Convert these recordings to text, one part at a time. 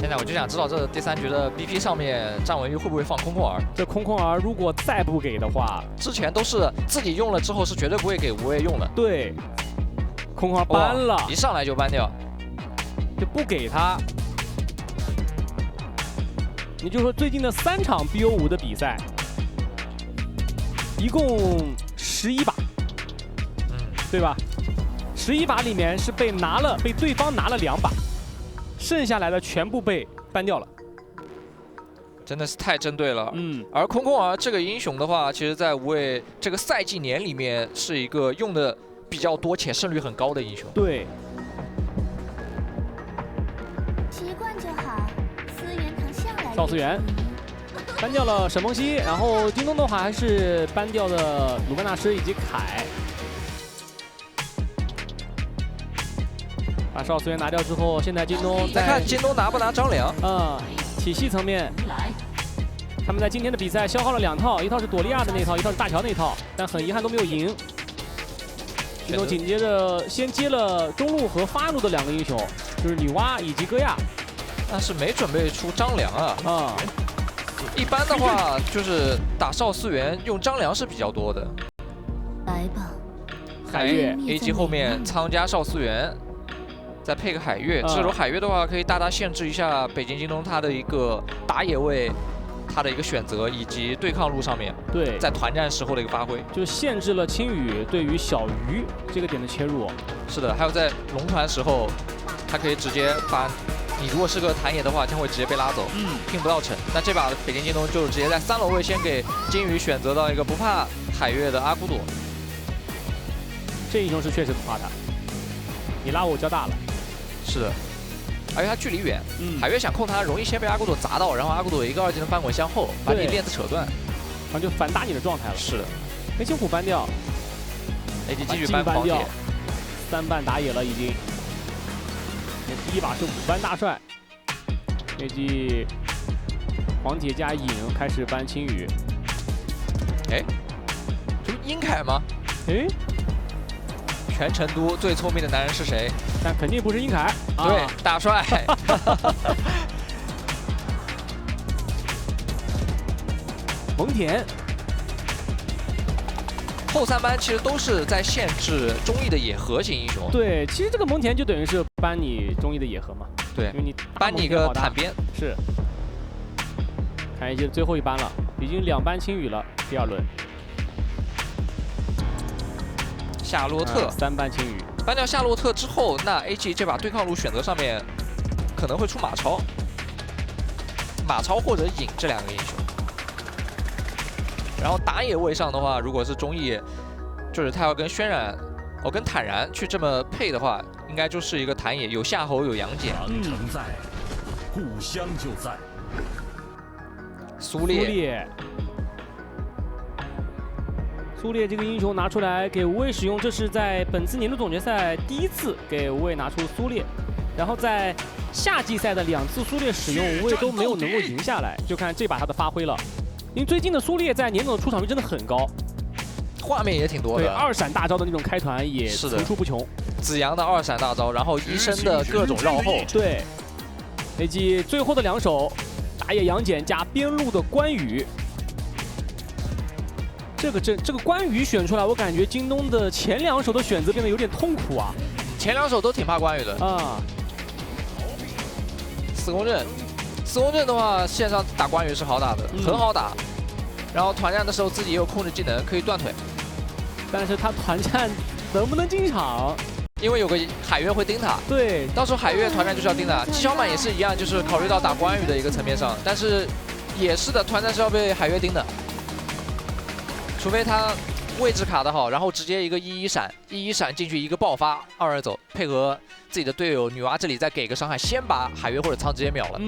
现在我就想知道这第3局的 BP 上面张文玉会不会放空空儿？这空空儿如果再不给的话，之前都是自己用了之后是绝对不会给无畏用的。对，空空儿搬了，一上来就搬掉，就不给他。你就说最近的3场 BO5的比赛，一共11把，对吧？11把里面是被对方拿了2把，剩下来的全部被搬掉了。真的是太针对了。而空空儿这个英雄的话，其实在无畏这个赛季年里面是一个用的比较多且胜率很高的英雄。对。习惯就好。思源堂向来。赵思源搬掉了沈梦溪，然后京东的话还是搬掉了鲁班大师以及凯。把赵思源拿掉之后，现在京东再看京东拿不拿张良。体系层面，他们在今天的比赛消耗了2套，一套是朵利亚的那套，一套是大乔那套，但很遗憾都没有赢。京东紧接着先接了中路和发路的2个英雄，就是女娲以及戈亚，但是没准备出张良啊。一般的话就是打少思源用张良是比较多的。来吧，海月 AG 后面仓加少思源。再配个海月，这种海月的话，可以大大限制一下北京京东它的一个打野位，它的一个选择，以及对抗路上面，对，在团战时候的一个发挥，就限制了青羽对于小鱼这个点的切入。是的，还有在龙团时候，它可以直接把你如果是个坛野的话，将会直接被拉走，拼不到城。那这把北京京东就直接在3楼位先给金鱼选择到一个不怕海月的阿古朵，这英雄是确实不怕他，你拉我交大了。是的，而且他距离远，海月想控他，容易先被阿古朵砸到，然后阿古朵一个2技能翻滚向后，把你链子扯断，然后就反打你的状态了。是的，黑青虎搬掉 ，AD 继续搬狂铁，3半打野了已经。第1把是5班大帅 ，AG 黄铁加影开始搬青羽。哎，这不殷凯吗？哎。全成都最聪明的男人是谁？但肯定不是殷凯。对，大帅。蒙恬。后3班其实都是在限制中意的野核型英雄。对，其实这个蒙恬就等于是搬你中意的野核嘛。对，因为你搬你一个坦边。是。看一些最后一班了，已经2班青羽了，第2轮。夏洛特3班青羽，搬掉夏洛特之后，那 AG 这把对抗路选择上面可能会出马超或者影这2个英雄。然后打野位上的话，如果是中意，就是他要跟轩辕，跟坦然去这么配的话，应该就是一个坛野，有夏侯有杨戬。长城在，故乡就在。苏烈。苏烈这个英雄拿出来给无畏使用，这是在本次年度总决赛第1次给无畏拿出苏烈，然后在夏季赛的2次苏烈使用，无畏都没有能够赢下来，就看这把他的发挥了。因为最近的苏烈在年总的出场率真的很高，画面也挺多的，对，2闪大招的那种开团也层出不穷。子阳的2闪大招，然后医生的各种绕后，对，以及最后的2手打野杨戬加边路的关羽。这个关羽选出来，我感觉京东的前2手的选择变得有点痛苦啊。前2手都挺怕关羽的4公阵的话，线上打关羽是好打的，很好打。然后团战的时候自己也有控制技能，可以断腿。但是他团战能不能进场？因为有个海月会盯他。对，到时候海月团战就是要盯他。纪晓满也是一样，就是考虑到打关羽的一个层面上，但是也是的，团战是要被海月盯的。除非他位置卡得好，然后直接一个一闪进去一个爆发，2-2走，配合自己的队友女娲这里再给个伤害，先把海月或者仓直接秒了。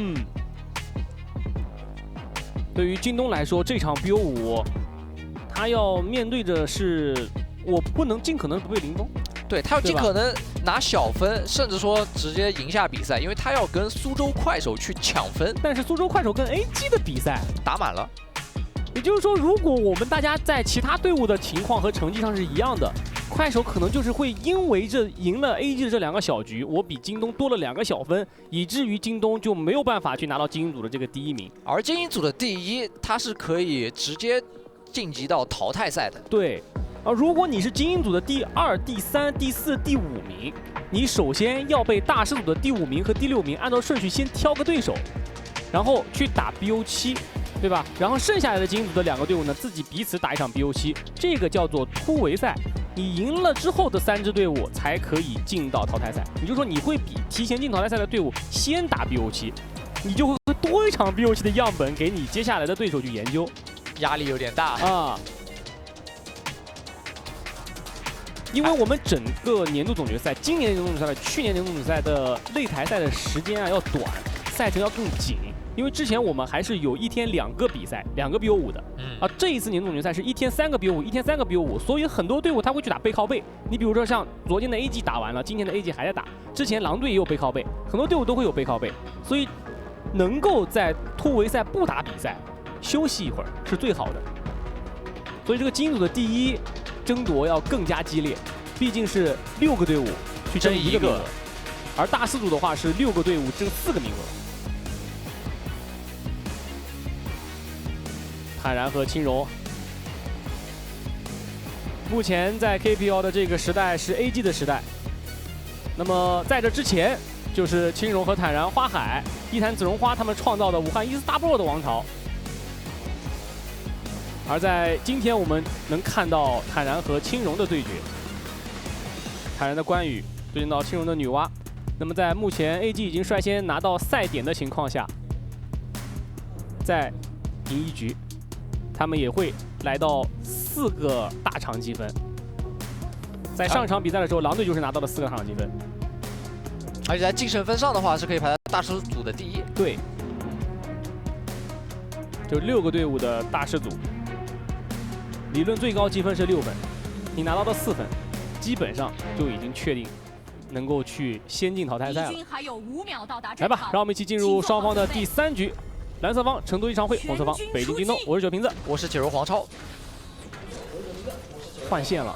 对于京东来说，这场 BO5，他要面对的是我不能尽可能不被零封，对他要尽可能拿小分，甚至说直接赢下比赛，因为他要跟苏州快手去抢分。但是苏州快手跟 AG 的比赛打满了。也就是说，如果我们大家在其他队伍的情况和成绩上是一样的，快手可能就是会因为这赢了 AG 的这2个小局，我比京东多了2个小分，以至于京东就没有办法去拿到精英组的这个第1名。而精英组的第1，它是可以直接晋级到淘汰赛的。对，如果你是精英组的第2、第3、第4、第5名，你首先要被大师组的第5名和第6名按照顺序先挑个对手，然后去打 BO7。 对吧？然后剩下来的精英组的2个队伍呢，自己彼此打一场 BO7， 这个叫做突围赛。你赢了之后的3支队伍才可以进到淘汰赛。也就是说，你会比提前进淘汰赛的队伍先打 BO7， 你就会多一场 BO7的样本给你接下来的对手去研究，压力有点大啊。因为我们整个年度总决赛，今年年度总决赛、去年年度总决赛的擂台赛的时间要短，赛程要更紧。 因为之前我们还是有1天2个比赛，2个 BO5的，这一次年度总决赛是1天3个 BO5，1天3个 BO5，所以很多队伍他会去打背靠背。你比如说像昨天的 AG 打完了，今天的 AG 还在打，之前狼队也有背靠背，很多队伍都会有背靠背，所以能够在突围赛不打比赛，休息一会儿是最好的。所以这个精英组的第1争夺要更加激烈，毕竟是6个队伍去争1个名额，而大师组的话是6个队伍争4个名额。 坦然和青荣，目前在 KPL 的这个时代是 AG 的时代。那么在这之前，就是青荣和坦然、花海、一坛紫绒花他们创造的武汉伊斯大部落的王朝。而在今天，我们能看到坦然和青荣的对决，坦然的关羽对阵到青荣的女娲。那么在目前 AG 已经率先拿到赛点的情况下，再赢1局。 他们也会来到4个大场积分，在上场比赛的时候，狼队就是拿到了4个大场积分，而且在净胜分上的话是可以排在大师组的第1。对，就6个队伍的大师组，理论最高积分是6分，你拿到了4分，基本上就已经确定能够去先进淘汰赛了。还有5秒到达来吧，让我们一起进入双方的第3局。 蓝色方成都一常会，红色方北京京东。我是九瓶子，我是铁如黄超。换线了，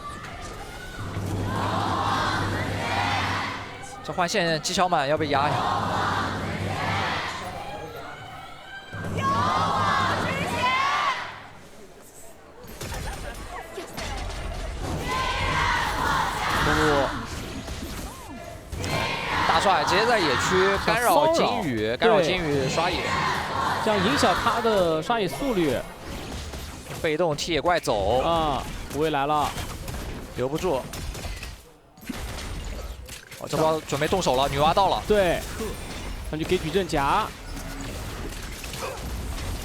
这换线纪晓满要被压呀！中路大帅直接在野区干扰金羽，干扰金羽刷野。 这样影响他的刷野速率，被动踢野怪走啊！无畏来了，留不住。哦，这波准备动手了，女娲到了。对，那就给矩阵夹。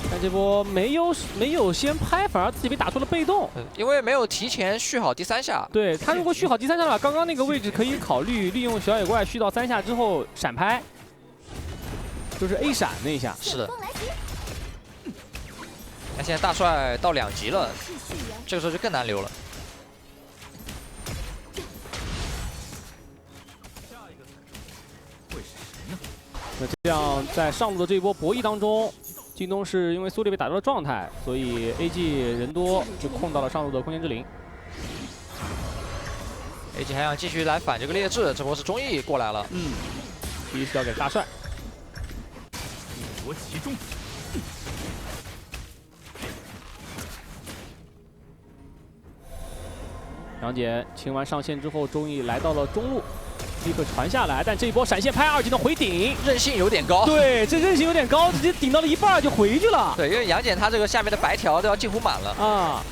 但这波没有先拍，反而自己被打出了被动。因为没有提前续好第3下。对他如果续好第3下的话，刚刚那个位置可以考虑利用小野怪续到3下之后闪拍。 就是 A 闪那一下，是的。那现在大帅到2级了，这个时候就更难留了。那这样在上路的这一波博弈当中，京东是因为苏烈被打到了状态，所以 AG 人多就控到了上路的空间之灵。AG 还想继续来反这个劣质，这波是忠义过来了。第一是要给大帅。 夺其中。杨戬清完上线之后，终于来到了中路，立刻传下来，但这一波闪现拍2级的回顶，韧性有点高。对，这韧性有点高，直接顶到了一半就回去了。对，因为杨戬他这个下面的白条都要近乎满了啊。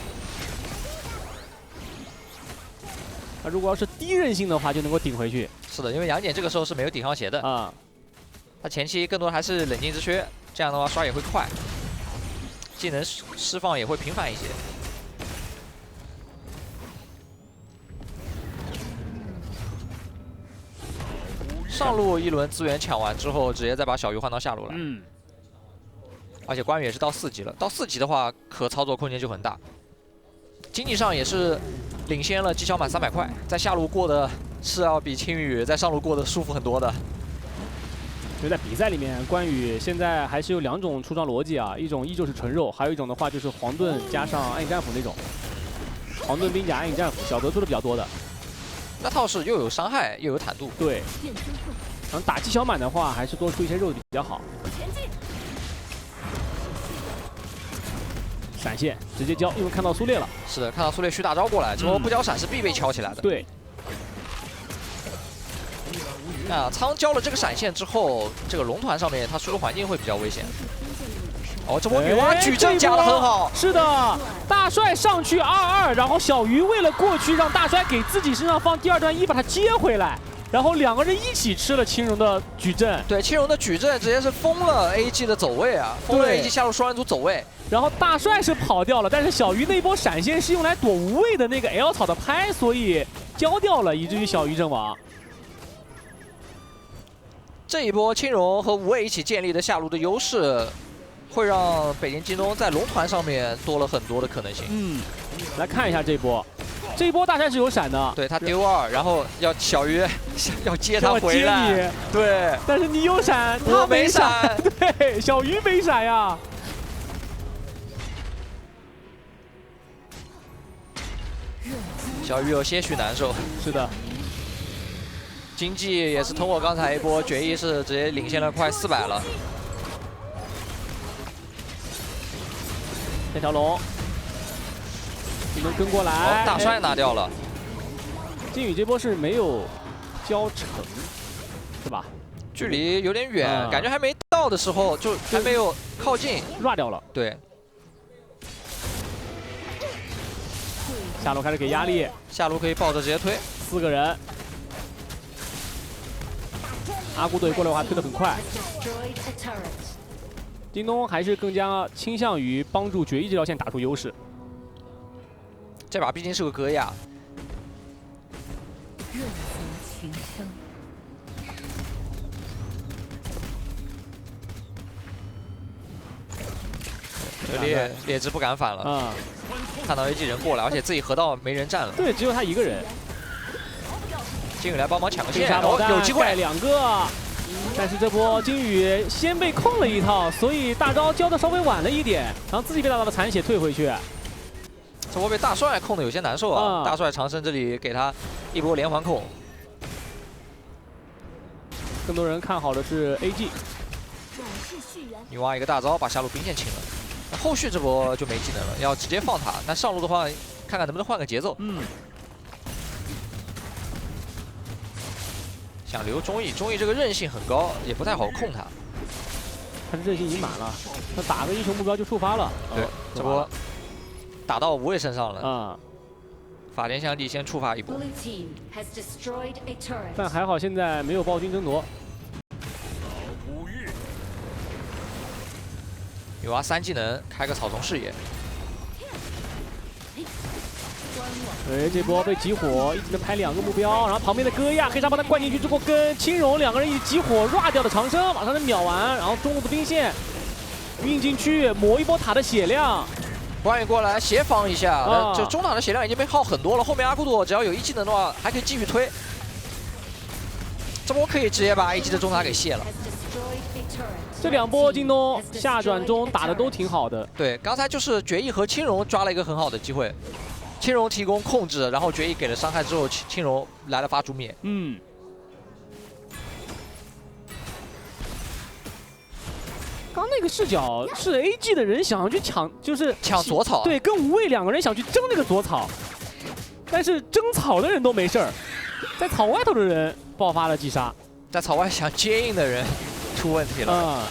那如果要是低韧性的话，就能够顶回去。是的，因为杨戬这个时候是没有顶上鞋的啊。 他前期更多还是冷静之靴，这样的话刷也会快，技能释放也会频繁一些。上路一轮资源抢完之后，直接再把小鱼换到下路来。而且关羽也是到4级了，到4级的话，可操作空间就很大。经济上也是领先了纪晓满300块，在下路过的是要比青羽在上路过得舒服很多的。因为在比赛里面，关羽现在还是有2种出装逻辑啊，一种依旧是纯肉，还有一种的话就是黄盾加上暗影战斧那种。黄盾兵甲暗影战斧，小泽出的比较多的。那套是又有伤害又有坦度。对。然后打纪晓满的话，还是多出一些肉比较好。闪现直接交，因为看到苏烈了。是的，看到苏烈虚大招过来，这波不交闪是必被敲起来的。对。啊，苍交了这个闪现之后，这个龙团上面它输出环境会比较危险。哦，这波女娲矩阵加的很好。是的，大帅上去2-2，然后小鱼为了过去让大帅给自己身上放第2段1，把他接回来，然后2个人一起吃了青蓉的矩阵。对，青蓉的矩阵直接是封了 AG 的走位啊，封了 AG 下路双人组走位。然后大帅是跑掉了，但是小鱼那一波闪现是用来躲无畏的那个 L 草的拍，所以交掉了，以至于小鱼阵亡。这一波青蓉和无畏一起建立的下路的优势，会让北京京东在龙团上面多了很多的可能性。来看一下这一波，这一波大帅是有闪的，对他丢2，然后要小鱼要接他回来，对，但是你有闪，他没闪，对，小鱼没闪呀。小鱼有些许难受。是的。经济也是通过刚才一波决一是直接领先了快400了。这条龙，你能跟过来？哦，大帅拿掉了。金宇这波是没有交成，是吧？距离有点远，感觉还没到的时候就还没有靠近，rua掉了。对。下路开始给压力，下路可以抱着直接推，4个人。阿古怼过来的话，推得很快。京东还是更加倾向于帮助决一这条线打出优势。这把毕竟是个戈亚。热情群生。这烈之不敢反了。看到 AG 人过来，而且自己河道没人站了。对，只有他一个人。金宇来帮忙抢个线，有机会2个，但是这波金宇先被控了一套，所以大招交的稍微晚了一点，然后自己被打到了残血退回去。这波被大帅控的有些难受啊！大帅长生这里给他一波连环控。更多人看好的是 AG。女娲一个大招把下路兵线清了，后续这波就没技能了，要直接放塔。那上路的话，看看能不能换个节奏。想留中义，中义这个韧性很高，也不太好控他。他的韧性已经满了，他打个英雄目标就触发了。对，这波打到无畏身上了。法莲香帝先触发一波，但还好现在没有暴君争夺。女娲3技能开个草丛视野。这波被集火，一直能拍2个目标，然后旁边的戈亚黑鲨把他灌进去之后，跟青蓉2个人一起集火 ，rua 掉的长生，马上能秒完，然后中路的兵线运进去，抹一波塔的血量。关羽过来协防一下，就中塔的血量已经被耗很多了，后面阿古朵只要有1技能的话，还可以继续推。这波可以直接把 AG 的中塔给卸了。这2波京东下转中打的都挺好的。对，刚才就是决一和青蓉抓了一个很好的机会。青蓉提供控制，然后决一给了伤害之后，青蓉来了发诛灭。刚那个视角是 AG 的人想要去抢，就是抢左草。对，跟无畏2个人想去争那个左草，但是争草的人都没事儿，在草外头的人爆发了击杀，在草外想接应的人出问题了。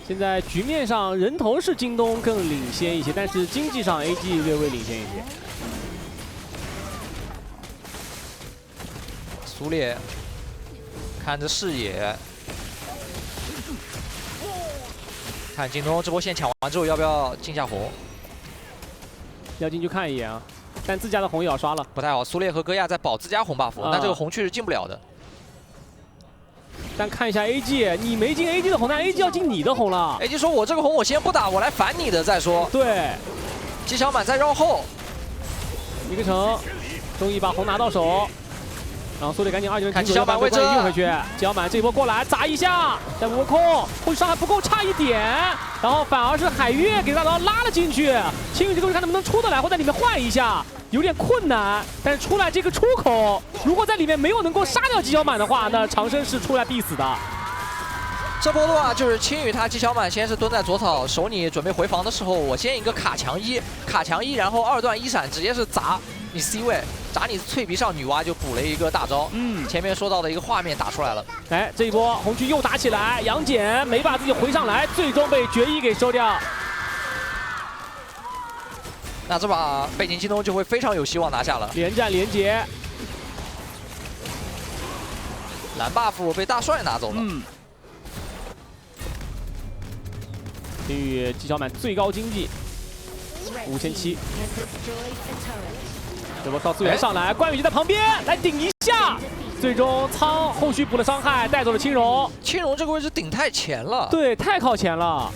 现在局面上人头是京东更领先一些，但是经济上 AG 略微领先一些。苏烈看着视野，看京东这波线抢完之后要不要进下红？要进去看一眼啊，但自家的红也要刷了，不太好。苏烈和戈亚在保自家红 buff，但这个红区是进不了的。但看一下 AG， 你没进 AG 的红，但 AG 要进你的红了。AG 说：“我这个红我先不打，我来反你的再说。”对，纪晓满在绕后，一个城，终于把红拿到手，然后苏烈赶紧2级的看停止，把纪晓满位置运回去。纪晓满这一波过来砸一下，再拨空，后续伤害不够，差一点，然后反而是海月给大刀拉了进去。青羽这个位置看能不能出得来，或在里面换一下，有点困难。但是出来这个出口，如果在里面没有能够杀掉纪晓满的话，那长生是出来必死的。 这波的话就是青羽他纪晓满先是蹲在左草守你准备回防的时候，我先一个卡墙一，然后2段1闪直接是砸你 C 位，砸你脆皮上女娲就补了一个大招。前面说到的一个画面打出来了。哎，这一波红区又打起来，杨戬没把自己回上来，最终被决一给收掉。那这把背景京东就会非常有希望拿下了。连战连捷，蓝 buff 被大帅拿走了。青羽纪晓满最高经济5700，这波靠资源上来，关羽就在旁边来顶一下，最终苍后续补了伤害，带走了青荣。青荣这个位置顶太前了，对，太靠前了，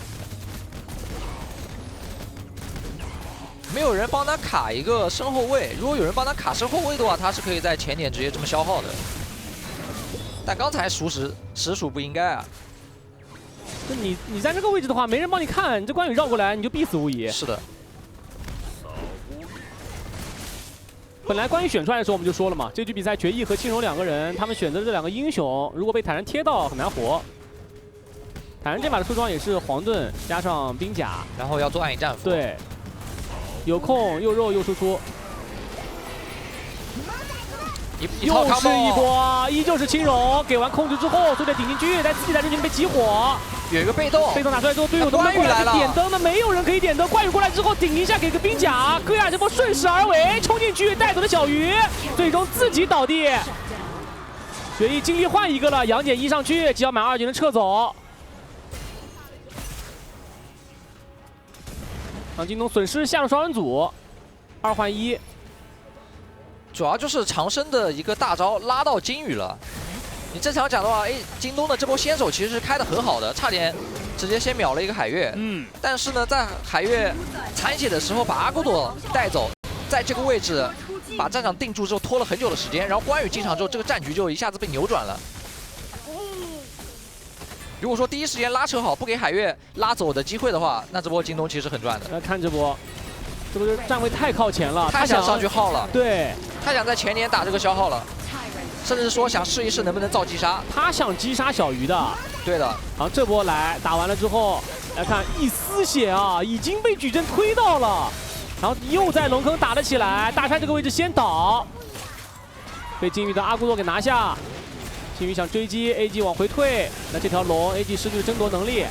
没有人帮他卡一个身后位。如果有人帮他卡身后位的话，他是可以在前点直接这么消耗的。但刚才实属不应该啊。 就你在这个位置的话，没人帮你看，你这关羽绕过来，你就必死无疑。是的。本来关羽选出来的时候我们就说了嘛，这局比赛决一和青荣2个人，他们选择这2个英雄，如果被坦然贴到很难活。坦然这把的出装也是黄盾加上兵甲，然后要做暗影战斧。对，有控又肉又输出。 又是一波，依旧是青荣，给完控制之后，苏烈顶进去，但自己在这里面被起火，有一个被动，拿出来之后，队友都能过来点灯的，没有人可以点灯。关羽过来之后顶一下，给个兵甲，戈亚这波顺势而为，冲进去带走了小鱼，最终自己倒地。决一精力换一个了，杨戬1上去，纪晓满2技能撤走，让京东损失下路双人组，2换1。 主要就是长生的一个大招拉到金羽了。你正常讲的话，哎，京东的这波先手其实是开得很好的，差点直接先秒了一个海月。但是呢，在海月残血的时候把阿古朵带走，在这个位置把战场定住之后拖了很久的时间，然后关羽进场之后，这个战局就一下子被扭转了。如果说第一时间拉扯好，不给海月拉走的机会的话，那这波京东其实很赚的。来看这波。 这不是站位太靠前了，他想上去耗了，对，他想在前点打这个消耗了，甚至说想试一试能不能造击杀，他想击杀小鱼的，对的。然后这波来打完了之后，来看一丝血啊，已经被矩阵推到了，然后又在龙坑打了起来，大山这个位置先倒，被金羽的阿古朵给拿下，金羽想追击 ，AG 往回退，那这条龙 AG 失去了争夺能力，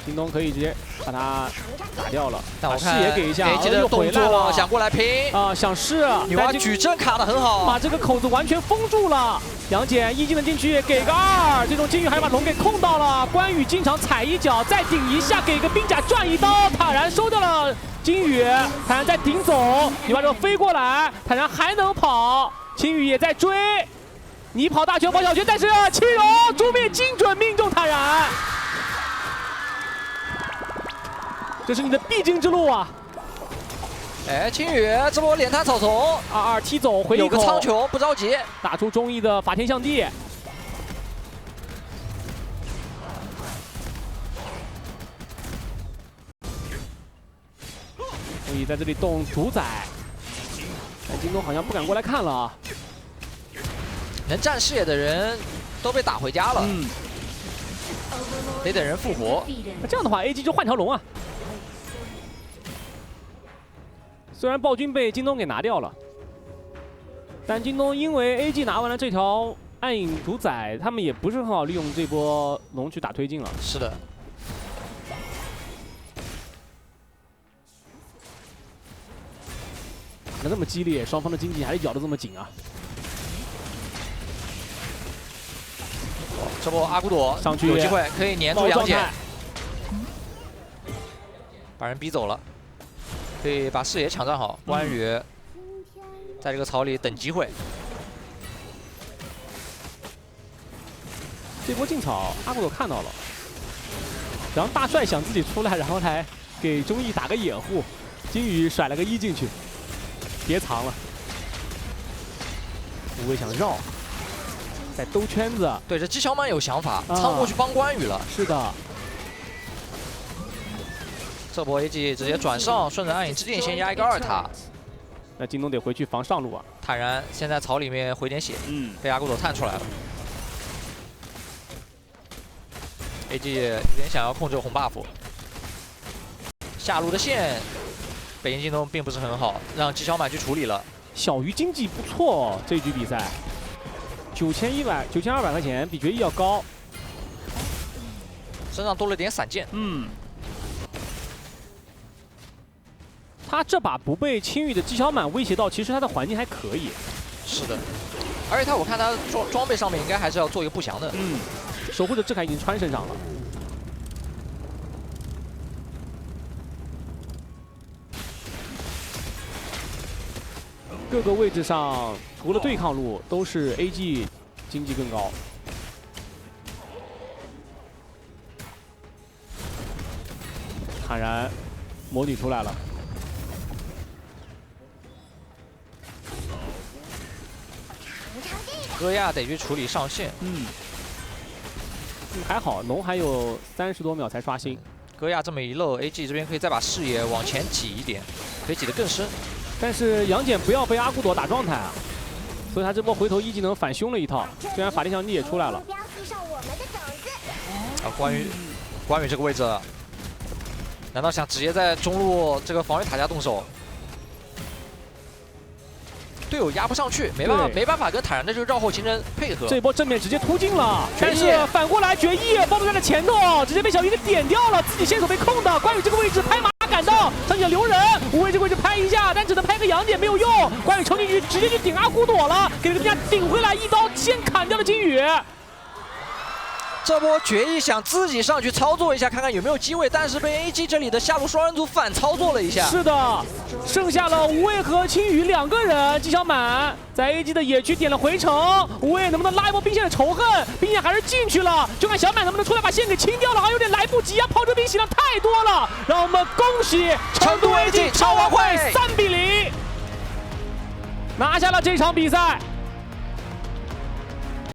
京东可以直接把他。 打掉了，但我看视野给一下，又回来了，想过来拼啊，想试，女娲矩阵卡得很好，把这个口子完全封住了。杨戬1技能进去，给个2，最终金羽还是把龙给控到了。关羽经常踩一脚，再顶一下，给个兵甲转一刀，坦然收掉了金羽，坦然再顶走，女娲之后飞过来，坦然还能跑，青羽也在追，你跑大球跑小球，但是青荣诛灭精准命中坦然。 这是你的必经之路啊！哎，青羽这波连弹草丛，2-2踢走回有个苍穹，不着急，打出中意的法天象地。所以在这里动主宰，但京东好像不敢过来看了啊。能站视野的人都被打回家了，得等人复活。那这样的话 ，AG 就换条龙啊。 虽然暴君被京东给拿掉了，但京东因为 AG 拿完了这条暗影主宰，他们也不是很好利用这波龙去打推进了。是的。打得那么激烈，双方的经济还是咬得这么紧啊！这波阿古朵上去有机会可以黏住杨戬，把人逼走了。 可以把视野抢占好，关羽在这个草里等机会。这波进草，阿古朵看到了，然后大帅想自己出来，然后来给忠义打个掩护，金羽甩了个1进去。别藏了。无畏想绕，在兜圈子。对，这纪晓满有想法，啊仓过去帮关羽了。是的，这波 AG 直接转上，顺着暗影之剑先压一个2塔。那京东得回去防上路啊。坦然先在草里面回点血，被阿古朵探出来了。AG 有点想要控制红 buff， 下路的线，北京京东并不是很好，让纪晓满去处理了。小鱼经济不错哦，这局比赛，9200块钱比决议要高。身上多了点闪剑。他这把不被青羽的纪晓满威胁到，其实他的环境还可以。是的，而且我看他装备上面应该还是要做一个不祥的。守护者志凯已经穿身上了。各个位置上除了对抗路，都是 AG 经济更高。坦然，魔女出来了。戈亚得去处理上线。还好，龙还有30多秒才刷新。戈亚这么一漏 ，AG 这边可以再把视野往前挤一点，可以挤得更深。但是杨戬不要被阿古朵打状态啊，所以他这波回头一技能反凶了一套，虽然法力相机也出来了。啊，关羽这个位置，难道想直接在中路这个防御塔下动手？队友压不上去，没办法跟坦然的这个绕后形成配合。这波正面直接突进了，但是反过来决议暴露在了前头，直接被小鱼给点掉了，自己先手被控的。关羽这个位置拍马赶到，上去留人，无畏这个位置拍一下，但只能拍个杨戬没有用。关羽冲进去直接去顶阿古朵了，给人家顶回来一刀先砍掉了金羽。这波决议想自己上去操作一下，看看有没有机会，但是被 AG 这里的下路双人组反操作了一下。是的，剩下了无畏和青羽2个人。纪晓满在 AG 的野区点了回城，无畏能不能拉一波兵线的仇恨？兵线还是进去了，就看小满能不能出来把线给清掉了，好像有点来不及啊！跑车兵血量太多了，让我们恭喜成都 AG 超王会3比0拿下了这场比赛。